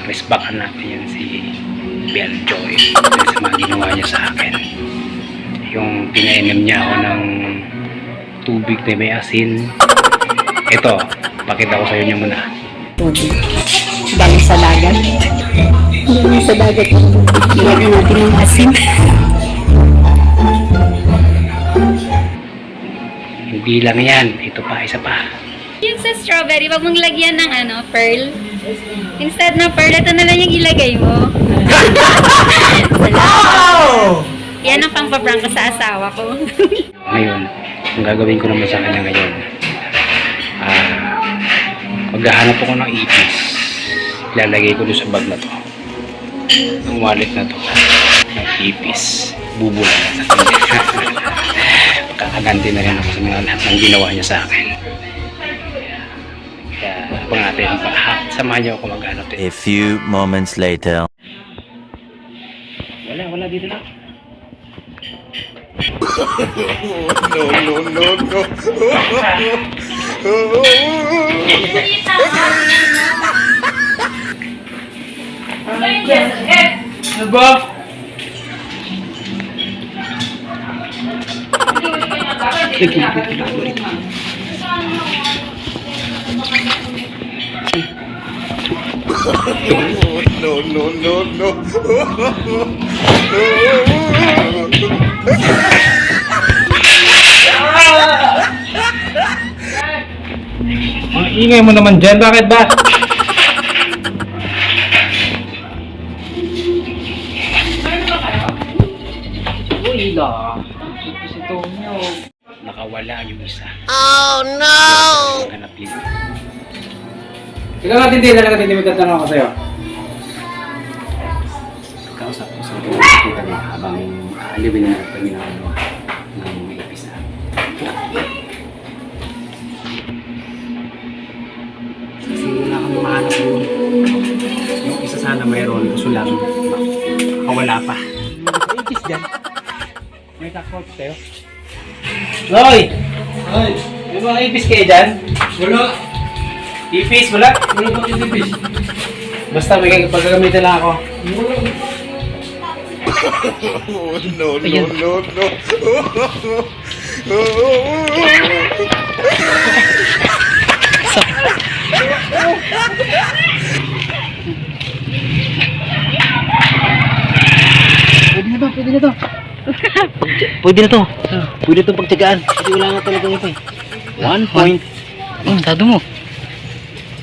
Resbakan natin yan si Belljoy dahil sa mga ginawa niya sa akin. Yung pinainom niya ako ng tubig na may asin. Ito, pakita ko sa inyo muna. Tubig. Galing sa dagat. Galing sa dagat. Ilagyan natin ng asin. Hindi lang yan. Ito pa, isa pa. Yung sa strawberry, wag mong lagyan ng pearl. Instead ng pearl, ito na lang yung ilagay mo. Wow! Yan ang pangpaprank ko sa asawa ko. Ngayon, ang gagawin ko naman sa kanya ngayon, maghahanap ako ng ipis. Ilalagay ko doon sa bag na to. Ang wallet na to. Ng ipis. Bubulan sa kanya. Kakaganti na rin ako sa mga lahat ng ginawa niya sa akin. Kaya, abang natin. Samahan niyo ako maghanap. A few moments later. Wala dito na. Ano ba? Ang ingay mo naman dyan, bakit ba? Uy, nakawala yung isa. Oh no! Hanap yun. Ikaw natin din, may tatanong ako sa'yo. Kausap ko sa kita mo habang aalibin na natin ng ipis na. Kasi wala kang mahanap yung isa sana mayroon, kaso lang makawala pa. May ipis dyan. May takot kayo. Loy! Ay! May mga ipis kayo dyan? Wala! Ipis, wala? Wala pa yung ipis. Basta may pagkagamitan lang ako. No. Pwede na to. Pwede na to. Pwede itong pagtsagaan. Kasi wala nga talagang ito eh. 1 point. Sado mo.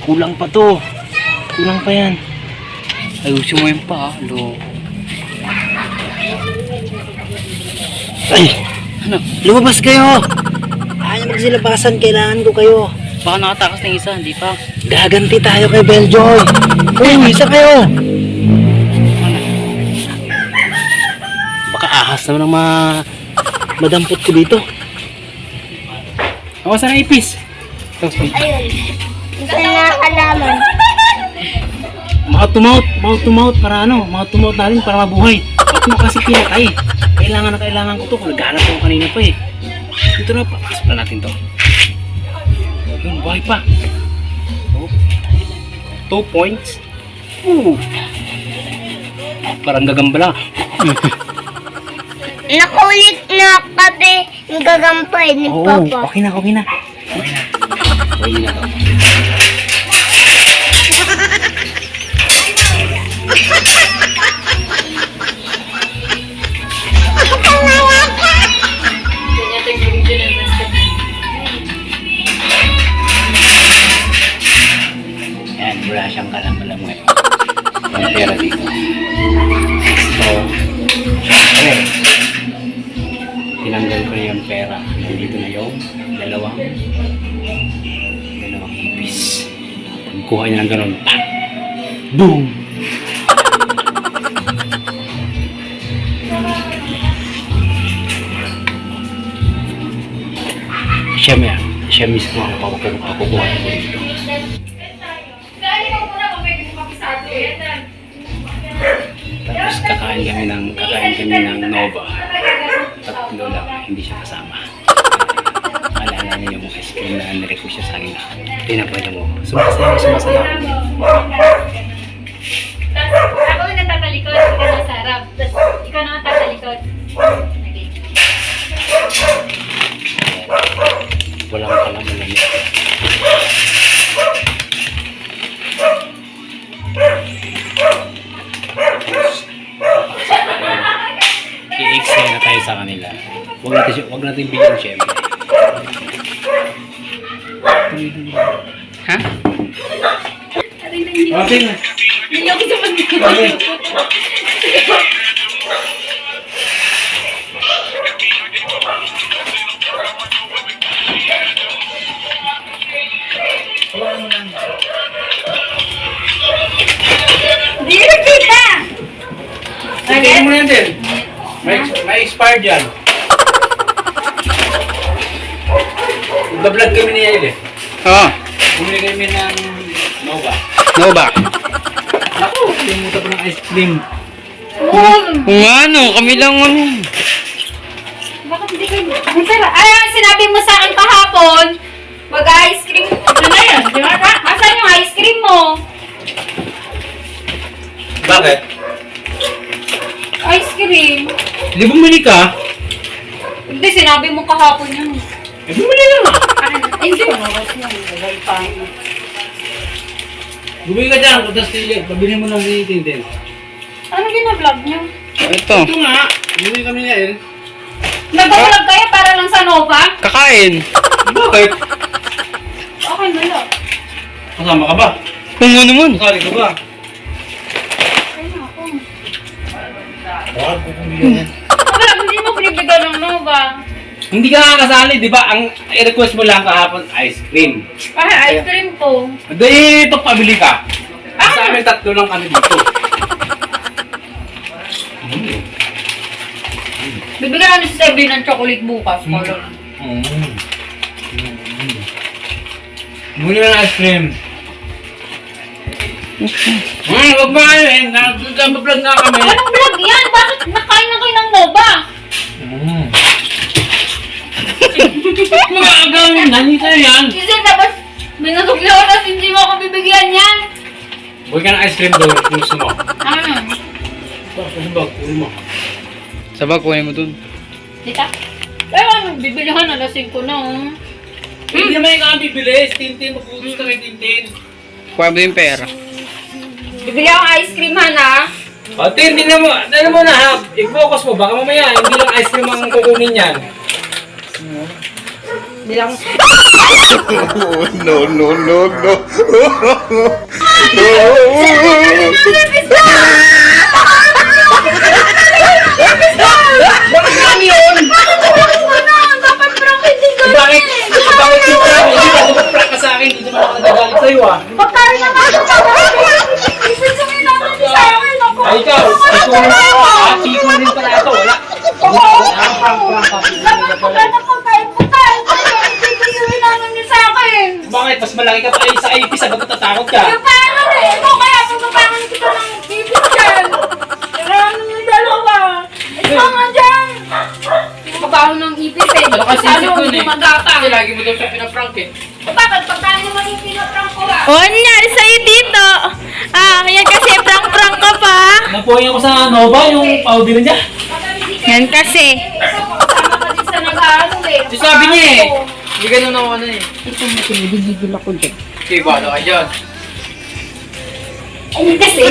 Kulang pa to. Kulang pa yan. Ayusin mo yun pa. Lo. Ay! Ano? Lumabas kayo! Ayaw magsilabasan. Kailangan ko kayo. Baka nakatakas ng isa. Hindi pa. Gaganti tayo kay Belljoy. Uy! Isa kayo! Baka ahas naman ang madampot ko dito. Ako saan ang ipis? Ayun. Gusto na kalaman. Mouth to mouth para ano, mouth to mouth natin para mabuhay. At mo kasi pinatay. Kailangan ko to. Kung naghanap ko kanina pa eh. Dito na, papasok na natin to. Yun, buhay pa. 2 points. Parang gagambala. Nakulit na pati yung gagampay ni Papa. Okay na. Okay na to. Yan, wala siyang kalam-alam ngayon. Yung pera dito. So, tinanggal ko na yung pera. Nandito na yung dalawang ipis. Pagkuha niya ng ganun, pa! Boom! Siya mismo ang pakukuha ko dito. Tapos kakain kami ng Nova. Tatlo lang, hindi siya kasama. Alala niyo yung ice cream na nirequest siya sa akin. Tinapay mo. Sumasayaw. I-extend na tayo sa kanila. Huwag natin bigyan syempre. Ha? Okay na. Hindi ako sa Okay. Hindi rin kita! Tingnan mo na yan din. May expired yan. Nagbablog kami ni Yael eh. Oo. Bumili kami ng Nova. Nova. Ako, limutan ko ng ice cream. Kung ano, kami lang ano. Bakit hindi kayo? Ang sarap. Ay, sinabi mo sa akin kahapon, mag-ice cream. Ano na yan? Di ba? Asan yung ice cream mo? Bakit? Ice cream? Hindi bumili ka? Hindi, sinabi mo kahapon yun. Eh, bumili na nga. Ay, hindi. Nagay pa. Bumili ka dyan, tapos pabili mo ng Tintin. Ano binablog niyo? Ito. Ito nga, bumili kami ni Yael. Nag-vlog kayo para lang sa Nova? Kakain. Bakit? Okay na yun. Kasama ka ba? Kung ano naman. Kasali ka ba? Ay, ako. Wag ko bumili yan. Wala, hindi mo binibigyan ng Nova. Hindi ka kakasali, di ba? Ang request mo lang kahapon, ice cream. Ay, ice cream po. Hindi, ito pabili ka. Sa amin, 3 lang kami dito. Bibigyan namin si Sebi ng chocolate bukas. Bumili na ng ice cream. Wag mo kayo eh. Nag-vlog nga kami. Anong vlog yan? Bakit nakain na kayo ng Nova? Mga agawin, nandito yan. Kasi tapos, may nasukli ako tapos hindi mo ako bibigyan yan. Buhay ka ng ice cream doon kung gusto mo. Ah, Bag, kulo mo. Sabag, kunin mo dun. tita. Pero ano, bibilihan na lasing ko na oh. Hindi naman yung kami bibili. Tintin, magputos ka kay Tintin. Kuha mo yung pera. Bibili ako ice cream ha. O, Tintin na mo. Ano mo na ha? I-focus mo. Baka mamaya, hindi lang ice cream ang kukunin yan. Hindi lang. Oh, no, no, no, no. Bakit? Bakit yung prank? Hindi ka prank ka sa akin. Hindi naman ako nagagalit sa'yo ah. Pagkain na nga ito sa akin. Isasungin naman sa akin ako. Ay, ikaw. Tito rin pala ito. Wala. Prank. Dapat magkano pagkain ko tayo. Hindi ko yung inanon niyo sa akin. Bakit? Mas malaki ka pa sa IP. Sagot na tatakot ka. Yung pangan eh. Ito kaya pagpapangan kita ng bibigyan. Kailangan mo dalawa. Ito nga dyan. Kabaho ng ipis eh. Malakas Ano isip ko yung eh. gumagapang. Kasi lagi mo daw siya pinaprank eh. Bakit? Pagkain naman yung pinaprank ko ah. O, ano nangyari sa'yo dito? Yan kasi prank-prank ka pa. Napuhay ako sa Nova, yung powder niya. Yan kasi. Kasama ka din sa nag-ano eh. Sabi niya eh. Hindi ganun ako ano eh. Ito mo, pinagigigil ako dyan. Okay, bala ka dyan. Ay, kasi.